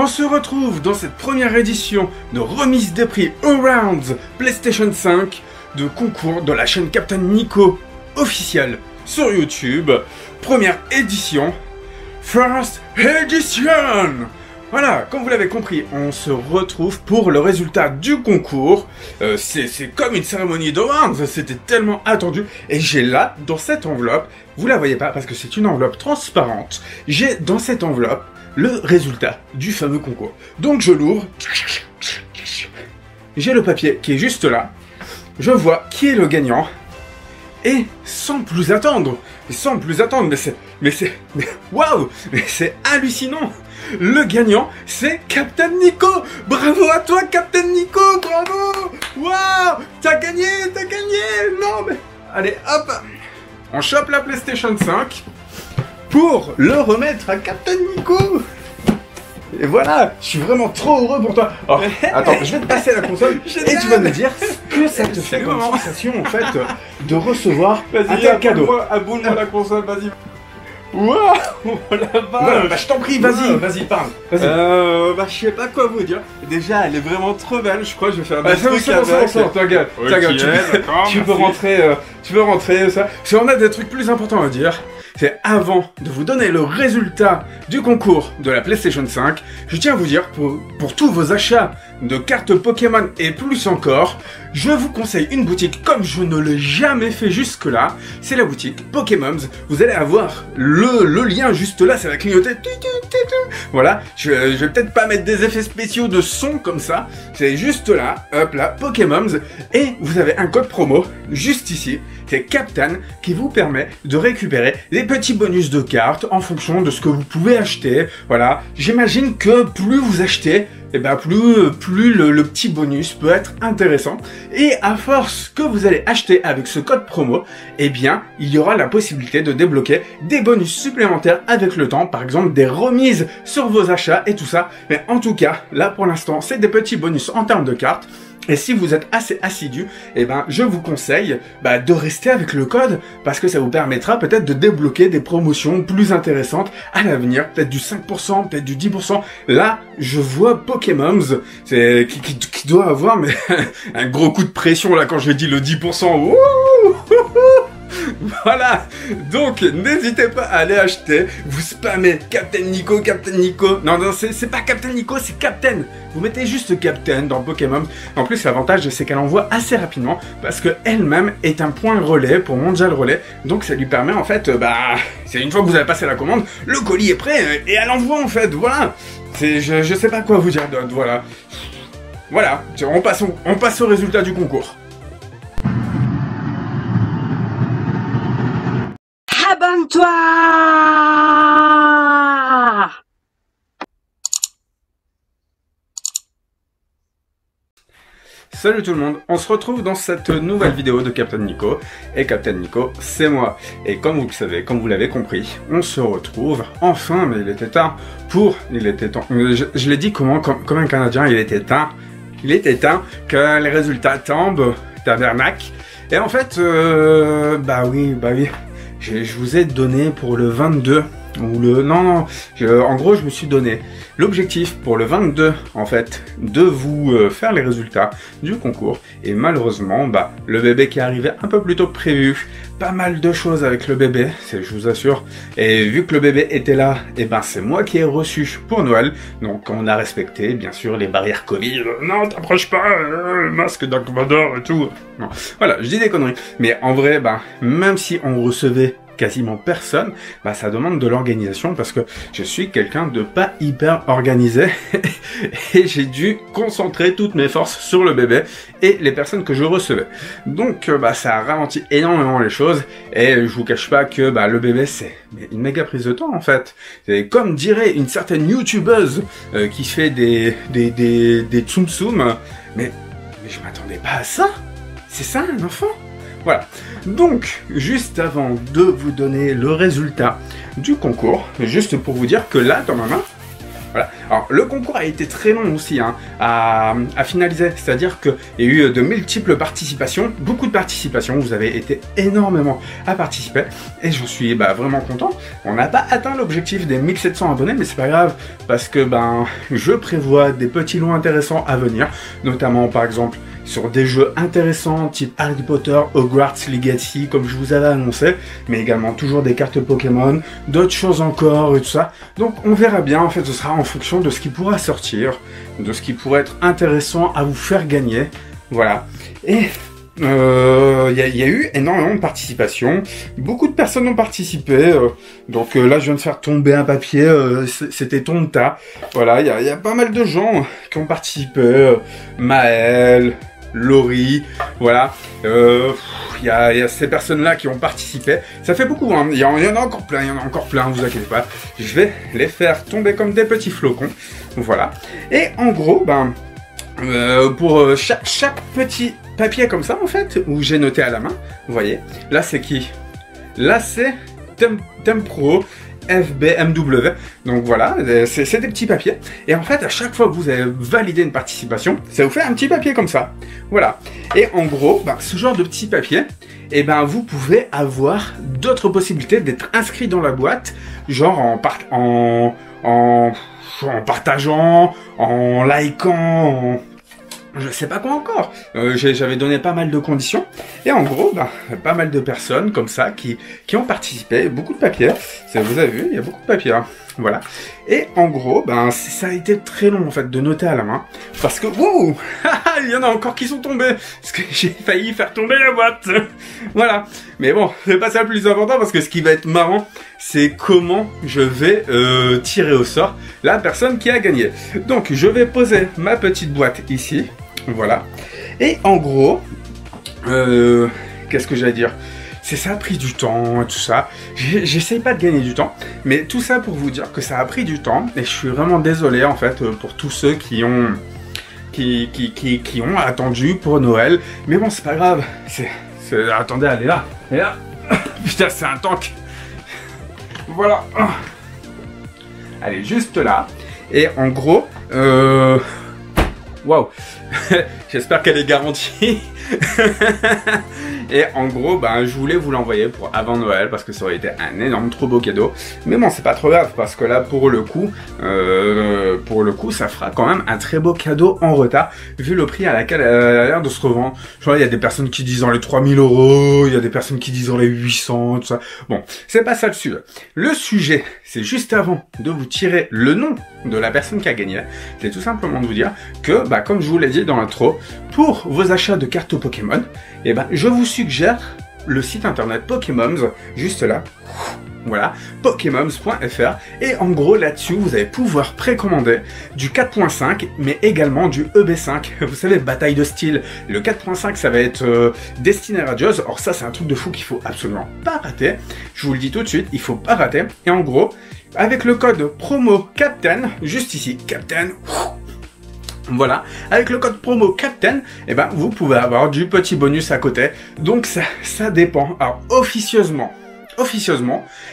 On se retrouve dans cette première édition de remise des prix Around PlayStation 5 de concours de la chaîne Captain Nico officielle sur YouTube. Première édition, First Edition. Voilà, comme vous l'avez compris, on se retrouve pour le résultat du concours. C'est comme une cérémonie d'Awards, c'était tellement attendu. Et j'ai là, dans cette enveloppe, vous la voyez pas parce que c'est une enveloppe transparente, j'ai dans cette enveloppe le résultat du fameux concours. Donc je l'ouvre, j'ai le papier qui est juste là, je vois qui est le gagnant, et sans plus attendre, mais waouh, mais c'est hallucinant. Le gagnant, c'est Captain Nico. Bravo à toi, Captain Nico, bravo. Waouh, t'as gagné. Non mais, allez, hop, on chope la PlayStation 5 pour le remettre à Captain Nico. Et voilà, je suis vraiment trop heureux pour toi. Alors, attends, je vais te passer la console et tu vas me dire ce que ça te fait comme sensation en fait de recevoir un tel cadeau. Aboule-moi la console, vas-y. Waouh, la vache. Bah, je t'en prie, vas-y, parle. Vas-y. Bah, je sais pas quoi vous dire. Déjà, elle est vraiment trop belle. Je crois que je vais faire des trucs avec. T'inquiète, tu peux rentrer, ça. Si on a des trucs plus importants à dire, c'est avant de vous donner le résultat du concours de la PlayStation 5, je tiens à vous dire, pour tous vos achats de cartes Pokémon et plus encore, je vous conseille une boutique comme je ne l'ai jamais fait jusque-là. C'est la boutique Pokémons. Vous allez avoir le lien juste là, ça va clignoter. Voilà, je vais peut-être pas mettre des effets spéciaux de son comme ça. C'est juste là, hop là, Pokémons. Et vous avez un code promo juste ici. C'est Captain qui vous permet de récupérer des petits bonus de cartes en fonction de ce que vous pouvez acheter. Voilà, j'imagine que plus vous achetez, et ben plus le petit bonus peut être intéressant. Et à force que vous allez acheter avec ce code promo, eh bien, il y aura la possibilité de débloquer des bonus supplémentaires avec le temps, par exemple des remises sur vos achats et tout ça. Mais en tout cas, là pour l'instant, c'est des petits bonus en termes de cartes. Et si vous êtes assez assidu, eh ben, je vous conseille de rester avec le code parce que ça vous permettra peut-être de débloquer des promotions plus intéressantes à l'avenir, peut-être du 5%, peut-être du 10%. Là, je vois Pokémons, qui doit avoir mais un gros coup de pression là quand je dis le 10%. Ouh voilà, donc n'hésitez pas à aller acheter, vous spammez Captain Nico. Non, c'est pas Captain Nico, c'est Captain. Vous mettez juste Captain dans Pokémon. En plus, l'avantage, c'est qu'elle envoie assez rapidement parce que elle-même est un point relais pour Mondial Relais. Donc ça lui permet en fait, c'est une fois que vous avez passé la commande, le colis est prêt et elle envoie en fait. Voilà, je sais pas quoi vous dire d'autre. Voilà, on passe au résultat du concours. Abonne-toi! Salut tout le monde, on se retrouve dans cette nouvelle vidéo de Captain Nico. Et Captain Nico, c'est moi. Et comme vous le savez, comme vous l'avez compris, on se retrouve enfin, mais il était temps, je l'ai dit comme un Canadien, il était temps que les résultats tombent, tabernacle. Et en fait, bah oui. Je vous ai donné pour le 22, en gros je me suis donné l'objectif pour le 22 en fait de vous faire les résultats du concours et malheureusement le bébé qui est arrivé un peu plus tôt que prévu, pas mal de choses avec le bébé, je vous assure, et vu que le bébé était là, et c'est moi qui ai reçu pour Noël, donc on a respecté bien sûr les barrières Covid, non t'approches pas, le masque Dark Vador et tout, non, voilà je dis des conneries, mais en vrai même si on recevait quasiment personne, ça demande de l'organisation parce que je suis quelqu'un de pas hyper organisé et j'ai dû concentrer toutes mes forces sur le bébé et les personnes que je recevais. Donc ça a ralenti énormément les choses et je vous cache pas que le bébé c'est une méga prise de temps en fait. C'est comme dirait une certaine youtubeuse qui fait des tsum tsum, mais je m'attendais pas à ça. C'est ça un enfant? Voilà, donc juste avant de vous donner le résultat du concours, juste pour vous dire que là dans ma main, Voilà. Alors, le concours a été très long aussi hein, à finaliser, c'est-à-dire qu'il y a eu de multiples participations, beaucoup de participations, vous avez été énormément à participer, et je suis vraiment content. On n'a pas atteint l'objectif des 1700 abonnés, mais c'est pas grave, parce que je prévois des petits lots intéressants à venir, notamment par exemple sur des jeux intéressants type Harry Potter, Hogwarts Legacy, comme je vous avais annoncé, mais également toujours des cartes Pokémon, d'autres choses encore et tout ça. Donc on verra bien, en fait ce sera en fonction de ce qui pourra sortir, de ce qui pourrait être intéressant à vous faire gagner, voilà. Et il y a eu énormément de participation, beaucoup de personnes ont participé, donc là je viens de faire tomber un papier, c'était Tonta, voilà, il y a pas mal de gens qui ont participé, Maël, Laurie, voilà, il y a ces personnes-là qui ont participé, ça fait beaucoup, hein. Il y en a encore plein, vous inquiétez pas, je vais les faire tomber comme des petits flocons, voilà, et en gros, pour chaque petit papier comme ça, en fait, où j'ai noté à la main, vous voyez, là c'est qui? Là c'est Tempro, FBMW, donc voilà, c'est des petits papiers, et en fait à chaque fois que vous avez validé une participation, ça vous fait un petit papier comme ça, voilà, et en gros, ce genre de petits papiers, et vous pouvez avoir d'autres possibilités d'être inscrit dans la boîte, genre en partageant, en likant, je sais pas quoi encore. J'avais donné pas mal de conditions. Et en gros, pas mal de personnes comme ça qui ont participé. Beaucoup de papiers. Vous avez vu, il y a beaucoup de papiers. Hein. Voilà. Et en gros, ça a été très long en fait de noter à la main. Parce que, wouh, il y en a encore qui sont tombés. Parce que j'ai failli faire tomber la boîte. Voilà. Mais bon, c'est pas ça le plus important parce que ce qui va être marrant, c'est comment je vais tirer au sort la personne qui a gagné. Donc, je vais poser ma petite boîte ici. Voilà. Et en gros, qu'est-ce que j'allais dire? Ça a pris du temps et tout ça. J'essaye pas de gagner du temps, mais tout ça pour vous dire que ça a pris du temps et je suis vraiment désolé en fait pour tous ceux qui ont attendu pour Noël. Mais bon, c'est pas grave. Attendez, elle est là. Et là, putain, c'est un tank. Voilà. Elle est juste là. Et en gros, waouh. J'espère qu'elle est garantie. Et en gros, je voulais vous l'envoyer pour avant Noël parce que ça aurait été un énorme trop beau cadeau. Mais bon, c'est pas trop grave parce que là, pour le coup, ça fera quand même un très beau cadeau en retard vu le prix à laquelle elle a l'air de se revendre. Je vois, il y a des personnes qui disent dans les 3000 €, il y a des personnes qui disent dans les 800, tout ça. Bon, c'est pas ça le sujet. Le sujet, c'est juste avant de vous tirer le nom de la personne qui a gagné. C'est tout simplement de vous dire que, comme je vous l'ai dit dans l'intro, pour vos achats de cartes Pokémon, je vous suggère le site internet Pokémoms, juste là, voilà, pokémoms.fr, et en gros là-dessus vous allez pouvoir précommander du 4.5 mais également du EB5, vous savez, bataille de style. Le 4.5 ça va être Destiny Radios, or ça c'est un truc de fou qu'il faut absolument pas rater, je vous le dis tout de suite, il faut pas rater, et en gros, avec le code promo CAPTAIN, juste ici, CAPTAIN, voilà, avec le code promo CAPTAIN, vous pouvez avoir du petit bonus à côté. Donc ça dépend. Alors officieusement,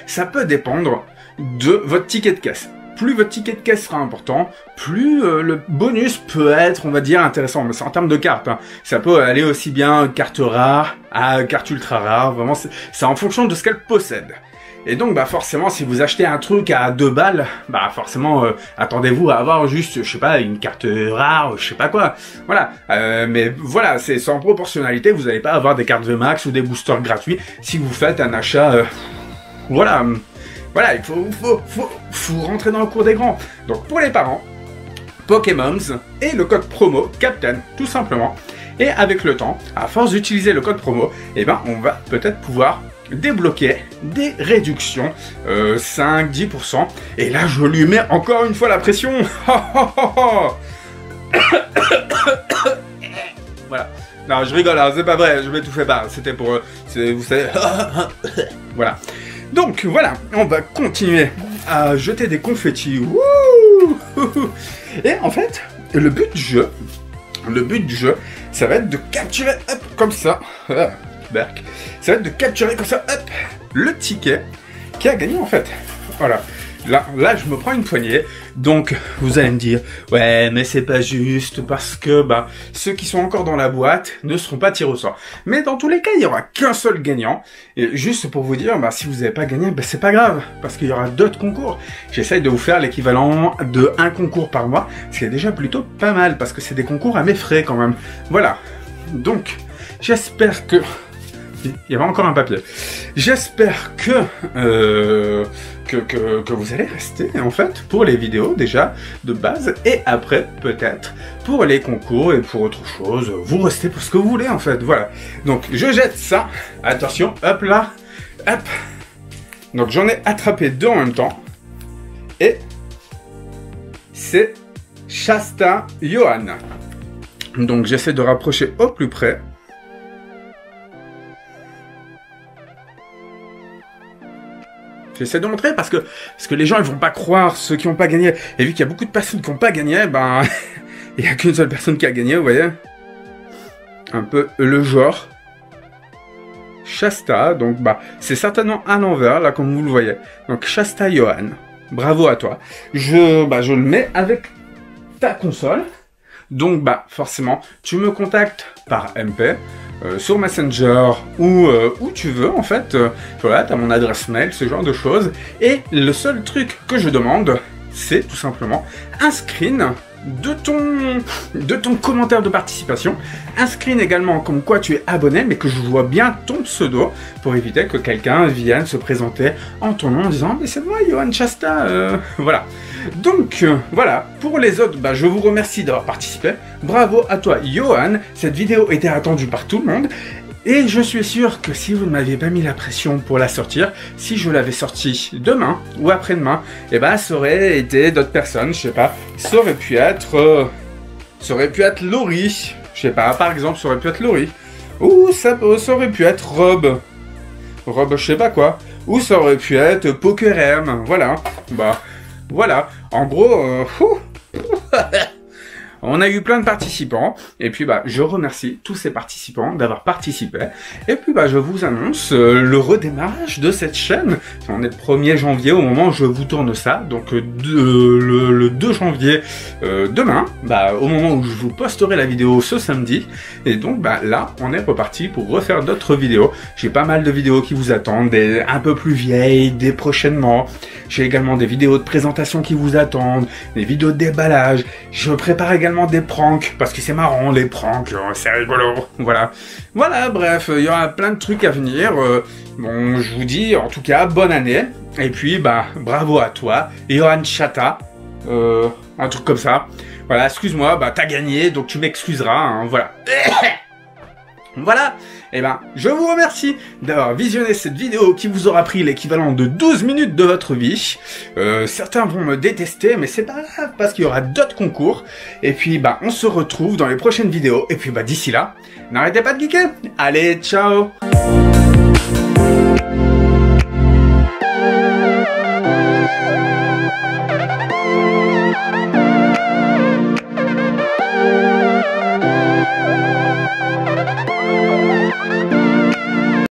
ça peut dépendre de votre ticket de caisse. Plus votre ticket de caisse sera important, plus le bonus peut être, on va dire, intéressant. Mais c'est en termes de cartes. Hein. Ça peut aller aussi bien carte rare à carte ultra rare. Vraiment, c'est en fonction de ce qu'elle possède. Et donc, forcément, si vous achetez un truc à 2 balles, forcément, attendez-vous à avoir juste, je sais pas, une carte rare, je sais pas quoi. Voilà. Mais voilà, c'est sans proportionnalité. Vous n'allez pas avoir des cartes VMAX ou des boosters gratuits si vous faites un achat. Voilà. Voilà, il faut rentrer dans le cours des grands. Donc, pour les parents, Pokémoms et le code promo CAPTAIN, tout simplement. Et avec le temps, à force d'utiliser le code promo, on va peut-être pouvoir débloquer des réductions 5-10%, et là je lui mets encore une fois la pression. Voilà, non je rigole, c'est pas vrai, je m'étouffais pas, c'était pour vous savez. Voilà, donc voilà, on va continuer à jeter des confettis. Wouh. Et en fait le but du jeu, ça va être de capturer comme ça. Ça va être de capturer comme ça, hop, le ticket qui a gagné en fait. Voilà. là, je me prends une poignée. Donc, vous allez me dire, ouais, mais c'est pas juste parce que, bah, ceux qui sont encore dans la boîte ne seront pas tirés au sort. Mais dans tous les cas, il y aura qu'un seul gagnant. Et juste pour vous dire, bah, si vous n'avez pas gagné, bah, c'est pas grave. Parce qu'il y aura d'autres concours. J'essaye de vous faire l'équivalent de un concours par mois. Ce qui est déjà plutôt pas mal. Parce que c'est des concours à mes frais quand même. Voilà. Donc, j'espère que... Il y avait encore un papier. J'espère que vous allez rester, en fait, pour les vidéos, déjà, de base, et après, peut-être, pour les concours et pour autre chose, vous restez pour ce que vous voulez, en fait, voilà. Donc, je jette ça. Attention, hop là, hop. Donc, j'en ai attrapé deux en même temps. Et c'est Shasta Johan. Donc, j'essaie de rapprocher au plus près. J'essaie de montrer parce que les gens ils vont pas croire, ceux qui n'ont pas gagné. Et vu qu'il y a beaucoup de personnes qui n'ont pas gagné, ben il n'y a qu'une seule personne qui a gagné, vous voyez. Un peu le genre. Shasta, donc bah c'est certainement à l'envers, là comme vous le voyez. Donc Shasta Johan, bravo à toi. Je le mets avec ta console. Donc bah forcément, tu me contactes par MP. Sur Messenger ou où tu veux en fait, voilà, t'as mon adresse mail, ce genre de choses, et le seul truc que je demande, c'est tout simplement un screen de ton commentaire de participation, un screen également comme quoi tu es abonné, mais que je vois bien ton pseudo, pour éviter que quelqu'un vienne se présenter en ton nom en disant « mais c'est moi, Johan Shasta, voilà ». Donc, voilà, pour les autres, bah, je vous remercie d'avoir participé. Bravo à toi, Johan. Cette vidéo était attendue par tout le monde. Et je suis sûr que si vous ne m'aviez pas mis la pression pour la sortir, si je l'avais sortie demain ou après-demain, eh ben, ça aurait été d'autres personnes, je sais pas. Ça aurait pu être Laurie. Je sais pas, par exemple, ça aurait pu être Laurie. Ou ça aurait pu être Rob, je sais pas quoi. Ou ça aurait pu être Pokerem. Voilà. Bah... Voilà, en gros, on a eu plein de participants, et puis bah je remercie tous ces participants d'avoir participé, et puis bah je vous annonce le redémarrage de cette chaîne. On est le 1er janvier au moment où je vous tourne ça, donc le 2 janvier demain, bah au moment où je vous posterai la vidéo ce samedi, et donc bah là on est reparti pour refaire d'autres vidéos. J'ai pas mal de vidéos qui vous attendent, des un peu plus vieilles, des prochainement. J'ai également des vidéos de présentation qui vous attendent, des vidéos de déballage. Je prépare également des pranks, parce que c'est marrant les pranks, c'est rigolo, voilà. Voilà, bref, il y aura plein de trucs à venir. Bon, je vous dis, en tout cas, bonne année. Et puis, bah, bravo à toi, Johan Shasta, un truc comme ça. Voilà, excuse-moi, bah, t'as gagné, donc tu m'excuseras, hein, voilà. Voilà, et ben, je vous remercie d'avoir visionné cette vidéo qui vous aura pris l'équivalent de 12 minutes de votre vie. Certains vont me détester, mais c'est pas grave, parce qu'il y aura d'autres concours. Et puis, bah, on se retrouve dans les prochaines vidéos. Et puis, bah, d'ici là, n'arrêtez pas de geeker. Allez, ciao!